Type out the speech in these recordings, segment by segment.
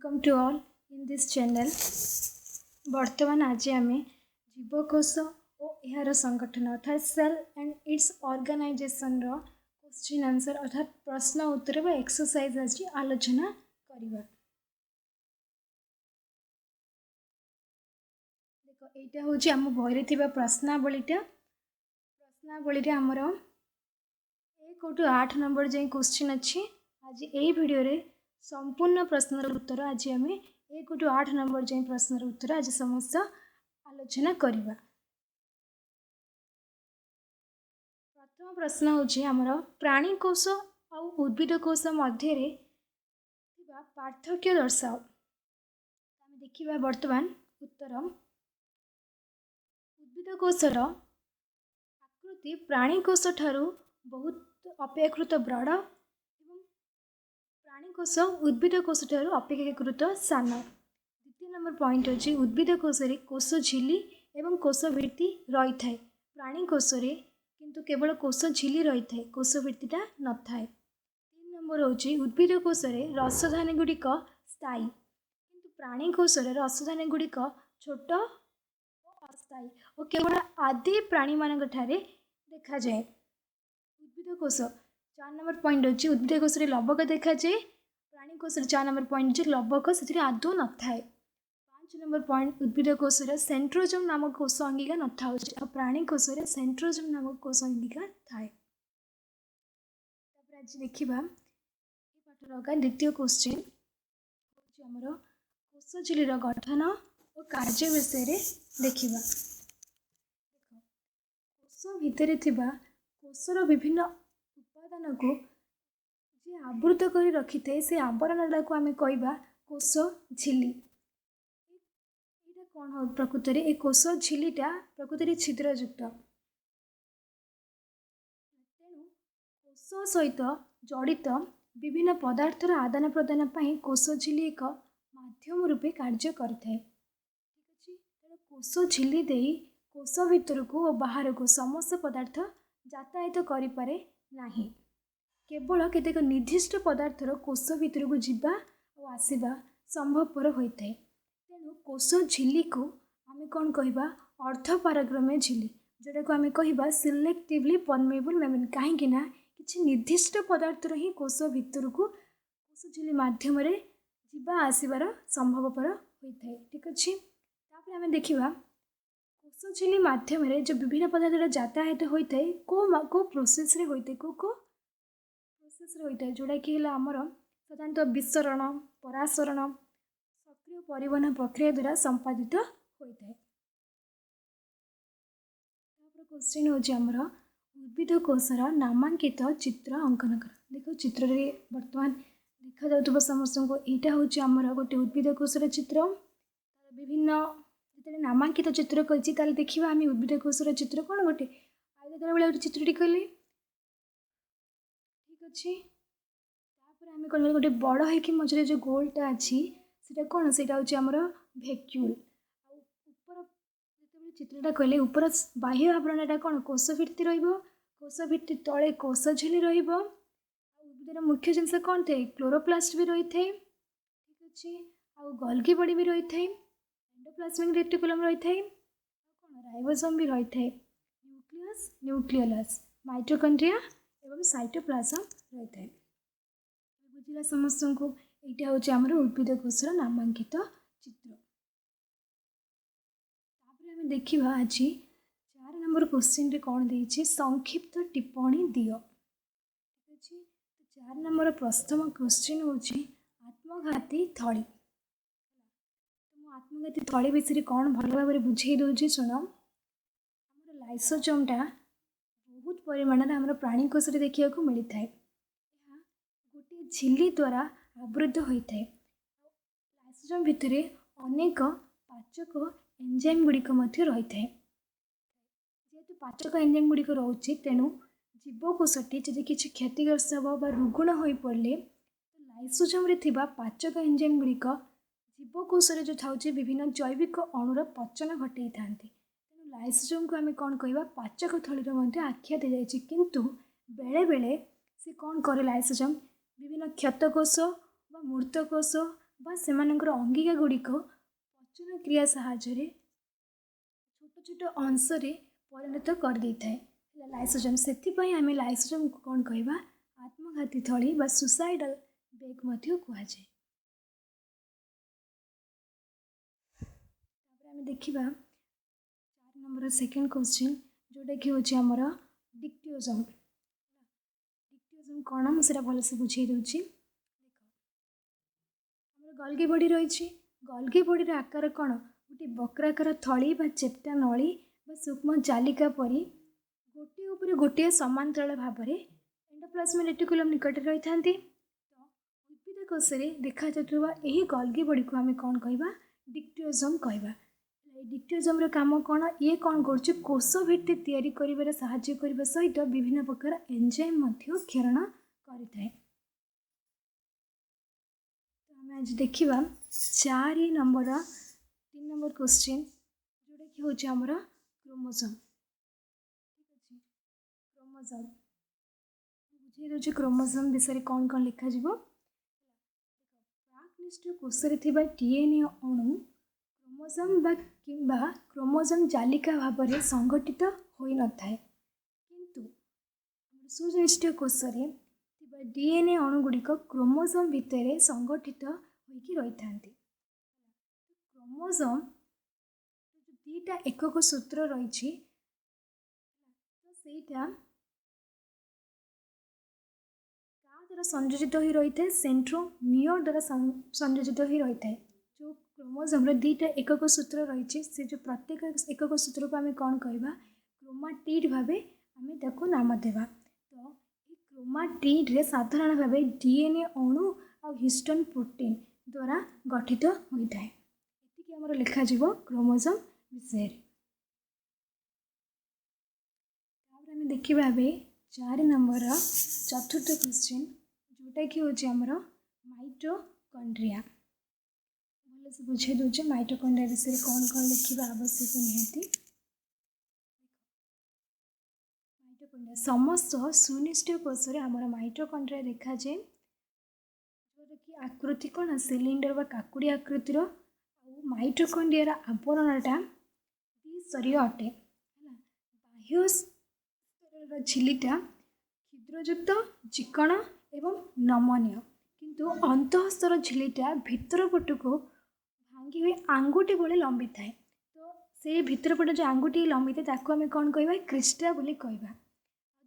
Welcome to all in this channel. वर्तमान आज आम जीवकोश और यार संगठन अर्थात सेल एंड इट्स ऑर्गेनाइजेशन रो क्वेश्चन आंसर अर्थात प्रश्न उत्तर बा एक्सरसाइज आज आलोचना करवा। देखो यहाँ हूँ आम बही थी प्रश्नावली आमर 1 टू 8 नंबर जाए क्वेश्चन अच्छी। आज यही वीडियो रे संपूर्ण प्रश्नर उत्तर आज आम 1 टू 8 नंबर जाए प्रश्नर उत्तर आज समस्त आलोचना करवा। प्रथम प्रश्न होची आमर प्राणी कोश और उद्भिद कोश मध्य पार्थक्य दर्शाओ। आम देखा वर्तमान उत्तर उद्भिद कोशर आकृति प्राणी कोश ठारू बहुत अपेक्षाकृत बड़ एवं प्राणी कोश उद्भिद कोश ठारू अपेक्षाकृत सान। द्वितीय नंबर पॉइंट अच्छी उद्भिद कोशरे कोश झिली एवं कोश भित्ति रही थाए प्राणी कोशरे किंतु केवल कोश झिली रही थाए कोश भित्तिटा न थाए। 3 नंबर होची उद्भिद कोशरे रसधानी गुड़िक स्थायी किंतु प्राणी कोशरे रसधानी गुड़िक छोट अस्थायी और केवल आदि प्राणी मान देखा जाए। उद्भिद कोश 4 नंबर पॉइंट अच्छी उद्भिद कोश लवक देखा जाए प्राणी कोश 4 नंबर पॉइंट अच्छी लवक से आदौ न थाए। 5 नंबर पॉइंट उद्भिद कोश सेंट्रोजोम नामक कोश अंगिका न था प्राणी कोश सेंट्रोजोम नामक कोश अंगिका थाए। आज देखा पाठर का द्वितीय क्वेश्चन आमर कोश झिलीर गठन और कार्य विषय देखा। कोश भितर कोशर विभिन्न उपादान को जी आवृत कर रखी थाए से आवरण को आम कहवा कोश झिली। कौन हो प्रकृत में कोश झिलीटा प्रकृति छिद्रयुक्त तेणु कोश सहित जड़ित विभिन्न पदार्थर आदान प्रदान पर कोश झिली एक माध्यम रूपे कार्य करते। कोश झिली दे कोश भितर को और बाहर को समस्त पदार्थ यातायात करें नहीं केवल केतेक निर्दिष्ट पदार्थर कोश भितर को जीवा और आसवा संभवपर होता है। तेणु कोश झिली को आम कौन कहवा अर्थपारग्रमे झिली जोटा को आम कहवा सिलेक्टिवली परमेबल मेम्ब्रेन कहीं किसी निर्दिष्ट पदार्थर ही कोश भितर को कोश झिली माध्यम जीवा आसबार संभवपर होता है। ठीक अच्छे आम देखा कोश झिली माध्यम जो विभिन्न पदार्थ यातायात होता है को प्रोसेस रे होता है को प्रोसेस रे होता है जोड़ा कि आमर साधारणतः विसरण परासरण सक्रिय परिवहन प्रक्रिया द्वारा संपादित होता है। क्वेश्चन होची आमर उद्भिद कोशर नामांकित चित्र अंकन कर। देखो चित्र रे वर्तमान देखा जाउतबा समस्त को एटा होची आमर गोटे उद्भिद कोशर चित्र विभिन्न जो नामांकित चित्र कही देखा आम उद्भिद कोशर चित्र कौन गोटे आयताकार भाई गोटे चित्रटी कहले ठीक अच्छे। आम कौन गोटे बड़ है मझे जो गोलटा अच्छी से कौन से आमर भैक्यूल ऊपर जो चित्रटा कहले ऊपर बाह्य आवरणटा कौन कोश भित्ति रोश भित्ति तले कोश झिली रुद्भिदर मुख्य जिनस कौन थे क्लोरोप्लास्ट भी रही है ठीक अच्छे आउ गल्गी बॉडी भी रही है एंडोप्लाज्मिक रेटिकुलम रही है कौन राइबोसोम भी रही है न्यूक्लियस न्यूक्लियोलस माइटोकॉन्ड्रिया एवं साइटोप्लाज्म रही है। बुझला समस्त को यहाँ हूँ आमर उद्भिद कोशर नामांकित चित्र। आम देखा आज 4 नंबर क्वेश्चन रे कौन देछि संक्षिप्त टिप्पणी दियो। ठीक अच्छे 4 नंबर प्रथम क्वेश्चन हूँ आत्मघाती थली। आत्मघाती थली विषय कौन भल भाव बुझे दूसरी शुण आम लाइसोजोमटा बहुत परिमाण आम प्राणी कोश देखा मिलता है गोटे झिली द्वारा आवृत होता है। लाइसोजोम भितर अनेक पाचक एंजाइम गुड़िक रही है जेहेतु पाचक एंजाइम गुड़िक रोचे तेणु जीवकोशटी जदि किसी क्षतिग्रस्त हम रुग्ण हो पड़े लाइसोजोम रे थिबा पाचक एंजाइम गुड़िक जीवकोश जो था विभिन्न जैविक अणुर पचन घटे था तेणु लाइसोजोम को आम कौन कहवा पाचक थली आख्या दी जाए किंतु बेले बेले से कौन करे लाइसोजोम विभिन्न क्षतकोश मूर्तकोश बा सेमानଙ୍କର अंगिका गुड़िक पचन क्रिया साहाय्य छोट छोट अंशरे परिणत कर दे थाए लाइसोजोम से आम लाइसोजोम को कौन कहवा आत्मघाती थली बा सुसाइडल बेग कहुए। आम देखा 4 नंबर सेकेंड क्वेश्चन जोटा कि हूँ आमर डिक्टियोजोम। डिक्टियोजोम कौन मुझे भलसे बुझे दूसरी देख आम गल्गी बॉडी रही गल्गी बॉडी आकार कौन गोटे बक्राकार थली बा चेप्टा नली बा सूक्ष्म जालिका परी गोटे उपर गोटे समांतराल भाव में एंडोप्लाज्मिक रेटिकुलम निकट रही था। तो उद्भिद कोश देखा जाता यही गल्गी बॉडी को आम कौन कहवा डिक्टियोजोम कहवा। डिक्टियोजोम काम कौन ये कौन कर कोश भित्ति तैयारी करिबार साहाय्य करने सहित विभिन्न प्रकार एंजाइम क्षरण करें। तो आम आज देखा 4 नंबर 3 नंबर क्वेश्चन जोटा कि हूँ आमर क्रोमोजोम। ठीक अच्छे क्रोमोजोम बुझे दूसरे क्रोमोजोम विषय कौन कौन लिखा प्राकनिष्ठ कोश डीएनए अणु क्रोमोजोम किंबा क्रोमोजोम जालिका भाव में संगठित हो न था किंतु सुनिष्ठ कोश डीएनए अणुगुड़िक क्रोमोजोम भितर संगठित होगी रही था। क्रोमोजोम दीटा एकक सूत्र रही द्वारा संयोजित हो रही है सेंट्रोमियर द्वारा संयोजित हो रही है। जो क्रोमोजोम दीटा एकक सूत्र रही से जो प्रत्येक एकक सूत्र को आम कौन कहवा क्रोमाटिड भाव आम नाम देवा। तो ये क्रोमाटिड रे साधारण भाव डीएनए अणु और हिस्टोन प्रोटीन द्वारा गठित होता है। ये आमर लिखा क्रोमोजोम विषय। आम देखा 4 नंबर चतुर्थ क्वेश्चन जोटा कि हूँ आमर माइटोकॉन्ड्रिया। भलसे बुझे दूचे माइटोकॉन्ड्रिया विषय कौन कौन लिखा आवश्यक निहाती। माइटोकॉन्ड्रिया समस्त सुनिष्ठ कोश आमर माइटोकॉन्ड्रिया देखा जाए जोटा कि आकृति कौन सिलिंडर व काकुड़ी आकृतिर माइटोकॉन्ड्रियार आवरणटा द्विस्तरीय अटे। बाह्य झिलीटा छिद्रयुक्त चिकण एवं नमनीय किंतु अंतःस्तर झिलीटा भितर पटको भांगी हुए आंगुठी भली लंबी थाए। तो से भितर पट जो आंगुठी लंबी थाए ताको आम कौन कहवा क्रिस्टा बोली कहवा।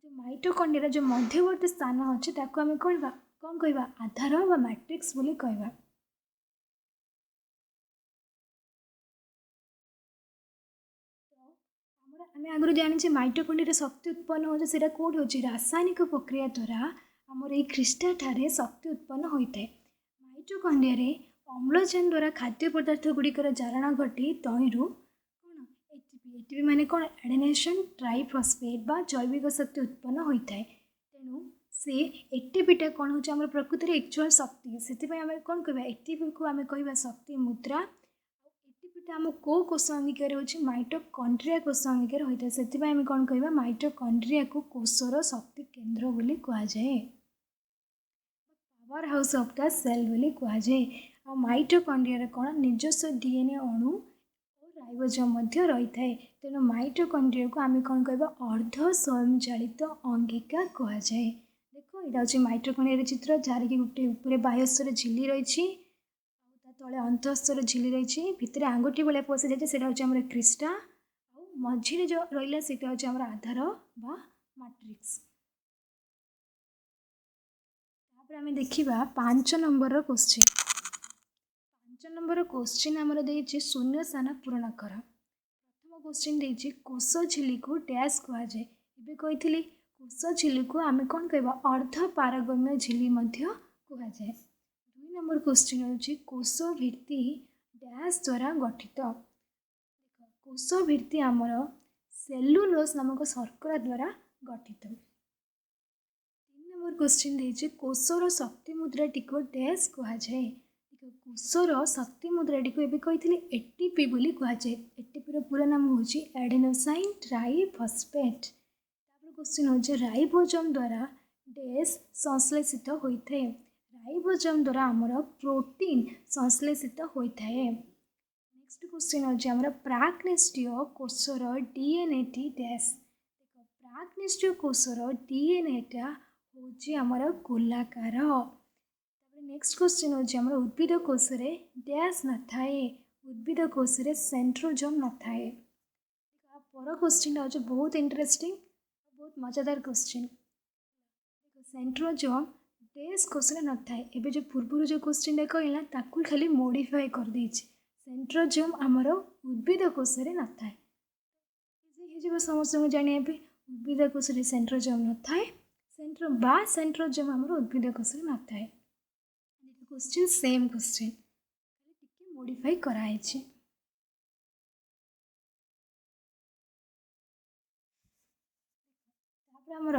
जो माइटोकॉन्ड्रिया जो मध्यवर्ती स्थान अच्छे ताको आम कौन कहवा आधार व मैट्रिक्स बोली कहवा। आम आगुरी जानी माइटोकॉन्ड्रिया शक्ति उत्पन्न हो कौट हो रासायनिक प्रक्रिया द्वारा आमर ये क्रिस्टा ठारे शक्ति उत्पन्न होता है। माइटोकॉन्ड्रिया अम्लजान द्वारा खाद्य पदार्थ गुड़िकर जारण घटी तहिंरु कौन एटीपी माने कौन एडेनेशन ट्राइफॉस्फेट बा जैविक शक्ति उत्पन्न होता है। तेणु से एटीपीटा कौन हो प्रकृति में एक्चुअल शक्ति से आम कौन कहवा एटीपी को आम कहवा शक्ति मुद्रा। एटीपीटा आम को कोष अंगिकार हो माइटोकॉन्ड्रिया कोष अंगिकार होता है से आम कौन कहवा माइटोकॉन्ड्रिया को कोषर शक्ति केन्द्र बोली कहुए power house of the cell बोली कहुए। और माइटोकॉन्ड्रिया कौन निजस्व डीएनए अणु और राइबोसोम रही है। तेणु माइटोकॉन्ड्रिया को आम कौन कहवा अर्ध स्वयंचालित अंगिका कहुए। देखो यहाँ हूँ माइटोकॉन्ड्रिया चित्र जार कि गोटे ऊपर बाह्यस्तर झिली रही तले अंतःस्तर झिली रही भितर आंगुठी भाया पशि जाए से हूँ क्रिस्टा और मझे जो रहा से हूँ आधार बा मैट्रिक्स। आम देखा 5 नंबर क्वेश्चन। 5 नंबर क्वेश्चन आमर देछि शून्य स्थान पूरण कर। प्रथम क्वेश्चन देछि कोष झिली को डैश कहुए। ये कही कोष झिली को आम कौन कहवा अर्ध पारगम्य झिली कहुए। 2 नंबर क्वेश्चन होछि कोष भित्ति डैश द्वारा गठित। कोष भित्ति आमर सेलुलोज नामक शर्करा द्वारा गठित। 3 नंबर क्वेश्चन देछि कोषर शक्ति मुद्राटी को डैश कहुए। कोषर शक्ति मुद्राटी को ये कही एटीपी बोली कहुए। एटीपी पूरा नाम हूँ एडेनोसाइन ट्राइफॉस्फेट। क्वेश्चन हो राइबोसोम द्वारा डैश संश्लेषित होता है। राइबोसोम द्वारा आमर प्रोटीन संश्लेषित होता है। नेक्स्ट क्वेश्चन अच्छे आमर प्राकनिष्ठीय कोषर डीएनए टी डैश। देख प्राकनिष्ठीय कोषर डीएनए टा हूँ आमर गोलाकार। नेक्स्ट क्वेश्चन अच्छे आमर उद्भिद कोष डैश न थाए। उद्भिद कोष सेंट्रोजोम न थाए। पर क्वेश्चन अच्छे बहुत इंटरेस्टिंग बहुत मजादार क्वेश्चन। सेंट्रोजोम डैश कोष न थाए। एबे जो पूर्व जो क्वेश्चन कहला ताकू खाली मॉडिफाई कर देछि। सेंट्रोजोम आमर उद्भिद कोष न थाए। समस्त जानिए उद्भिद कोष सेंट्रोजोम न थाए। सेंट्रोजोम आमर उद्भिद कोष न थाए। क्वेश्चन सेम क्वेश्चन टिके मॉडिफाई कराई छी। आमर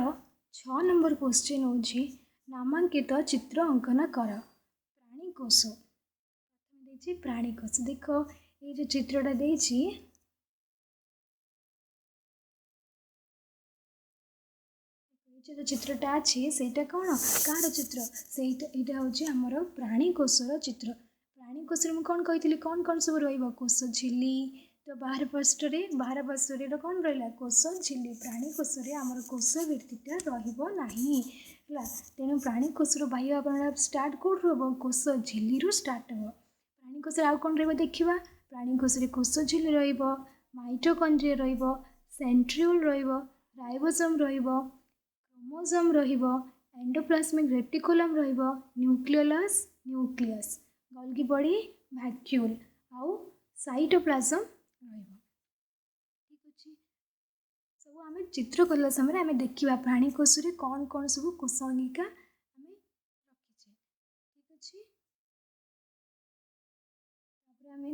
6 नंबर क्वेश्चन होची नामांकित चित्र अंकन कर। प्राणी कोष देछि प्राणी कोष। देख ये जो चित्रटा देछि जो चित्रटा अच्छी सेटा कौन कार चित्र सेटा हूँ आमर प्राणी कोषर चित्र। प्राणी कोष में कौन कही कौन कौन सब रोष झिल्ली तो बाहर पार्श्वर कौन रहा कोष झिल्ली। प्राणी कोष आमर कोष भित्तिटा रहा तेणु प्राणी कोषर बाह्य आवरण स्टार्ट कौटू हम कोष झिल्ली स्टार्ट हम। प्राणी कोष आउ कौन रहा देखा प्राणी कोष कोष झिल्ली mitochondria centriole ribosome chromosome endoplasmic reticulum nucleus Golgi body vacuole आउ साइटोप्लाज्म ठीक अच्छे। सब आम चित्र कला समय आम देखा प्राणी कोष कौन कौन सब कोषांगिका आम रखीचे ठीक अच्छे।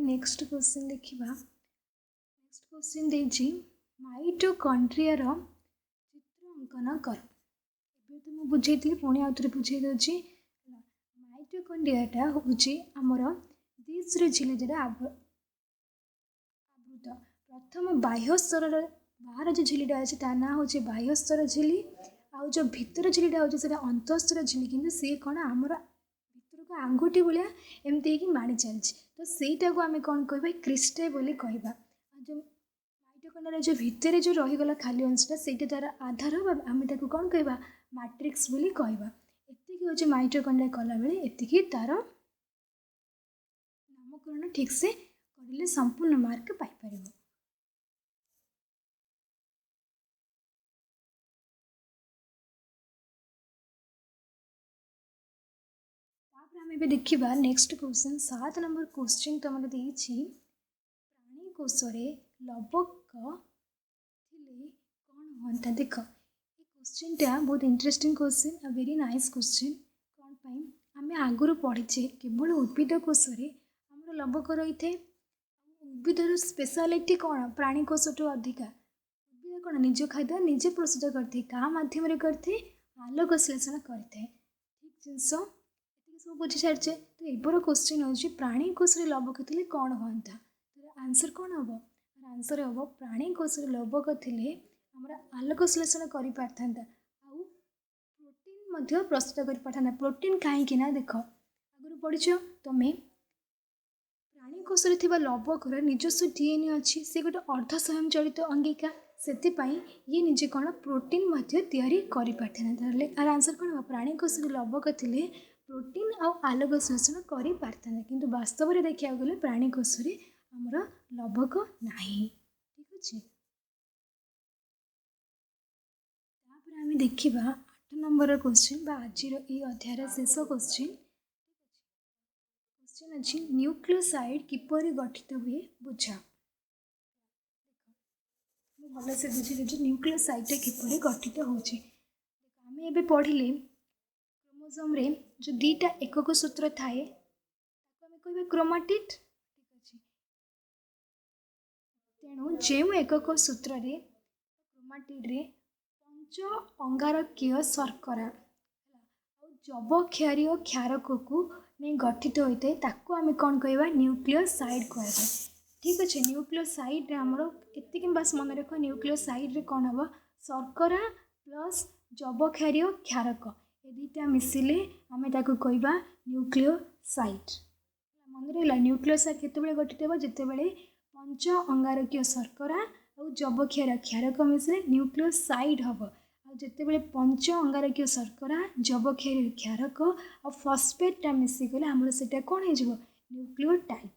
नेक्स्ट क्वेश्चन देखा। नेक्स्ट क्वेश्चन देछि माइटोकॉन्ड्रिया चित्र अंकन कर। तो मुझे बुझे पुणी आउ थे बुझे दूसरी। माइटोकॉन्ड्रियाटा हूँ आमर द्विस्तर झिल्ली द्वारा आवृत। प्रथम बाह्य स्तर बाहर जो झिल्लीटा अच्छे तार ना हूँ बाह्य स्तर झिल्ली आउ जो भितर झिल्लीटा हूँ अंतस्तर झिल्ली कि सी कौन आमर भितर को आंगुठी भाया एमती माड़ी चलती तो सहीटा को आम कौन कह क्रिस्टे बोली कहवा। जो माइटोकॉन्ड्रिया जो भितर जो रहीगला खाली अंशटा से तार आधार आम कौन कहवा मैट्रिक्स बोली कहवा। एतिकी हूँ माइटोकॉन्ड्रिया कला बेले एतिकी तार नामकरण ठीक से करले संपूर्ण मार्क पाइपर। आम देखा नेक्स्ट क्वेश्चन 7 नंबर क्वेश्चन तुम देछि प्राणी कोष लवक थिले कौन हुआ। देख ये क्वेश्चन टा बहुत इंटरेस्टिंग क्वेश्चन आ वेरी नाइस क्वेश्चन। कौन पाई आम आगुरी पढ़ीचे केवल उद्भिद कोष आमर लवक रही थे। उद्भिदर स्पेशालिटी कौन प्राणी कोष ठू अधिका उद्भिद कौन निज खाद्य निजे प्रस्तुत करते क्या मध्यम करते आलोक श्लेषण करते ठीक जिनस सब बुझी सारी। तो एबर क्वेश्चन हूँ प्राणी कोष लवक थे कौन हुआ। आंसर कौन हम आंसर हम प्राणी कोष लवक थे आमर आलोक श्लेषण कर प्रोटीन प्रस्तुत कर पारता। प्रोटीन कहीं देख आगुरी पढ़ीच तुम्हें प्राणी कोष लवकर निजस्व डीएनए अच्छी से गोटे अर्ध स्वयं चलित अंगिका से ये निजे कौन प्रोटीन कर पारता। आंसर कौन हम प्राणी कोष लवक थे प्रोटीन आउ आलोक श्लेषण कर पारता किंतु वास्तव में देखा गले प्राणी कोष आमर लवक नहीं ठीक अच्छे। आम देखा 8 नंबर क्वेश्चन आज ये अध्याय शेष क्वेश्चन। क्वेश्चन अच्छी न्यूक्लियोसाइड किपरि गठित हुए बुझा। भल से बुझे न्यूक्लियोसाइड किपरि गठित होची। आम एबे पढ़िले क्रोमोसोम रे जो 2टा एकक सूत्र थाए आम कह क्रोमाटिड ठीक अच्छे। तेणु जो एकक सूत्र रे क्रोमाटिड रे पंच अंगारकीय शर्करा जबक्षारीय क्षारक को नहीं गठित होता है ताको आम कौन कहवा न्यूक्लियोसाइड कह ठीक अच्छे। न्यूक्लियोसाइड आमर एतिक बास मन रख न्यूक्लियोसाइड रे कौन हम शर्करा प्लस जबक्षारीय क्षारक ए दुईटा मिसिले आम ताको कहवा न्यूक्लियोसाइड। मन रहा न्यूक्लियोसाइड केतेबेले गठित हो जितेबेले पंच अंगारकीय शर्करा और जबक्षार क्षारक मिसिले न्यूक्लियोसाइड हम। जितेबेले पंच अंगारकीय शर्करा जबक्षार क्षारक और फस्फेटटा मिसिगले आमर से कौन हो न्यूक्लियोटाइड।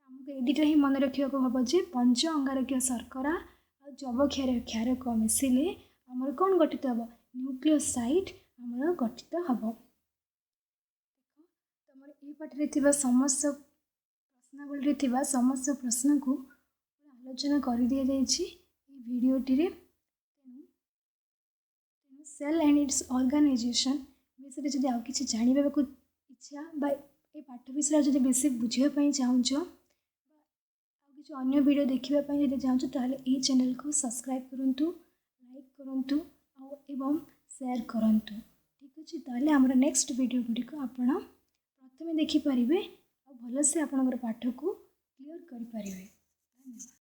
आमको एडिटा ही मन रखा हम जे पंच अंगारकीय शर्करा और जबक्षार क्षारक मिसिले आमर कौन गठित हम न्यूक्लियोसाइड आमर गठित हम। तुम ये पाठे समस्त प्रश्नावली समस्त प्रश्न को आलोचना कर दि जाइए भिडटे। सेल एंड इट्स ऑर्गेनाइजेशन विषय जब आउ कि जानवा इच्छा ये पाठ विषय जब बेस बुझापी चाहूच किसी अन्य वीडियो देखापी जब चाहूँ ताल ये चैनल को सब्सक्राइब करूँ, लाइक करूँ एवं शेयर करूँ। ठीक अच्छे ताले आमर नेक्स्ट वीडियो गुड़िक आपण प्रथम देखिपारे और भलसे आपणकर पाठ को क्लीयर करें। धन्यवाद।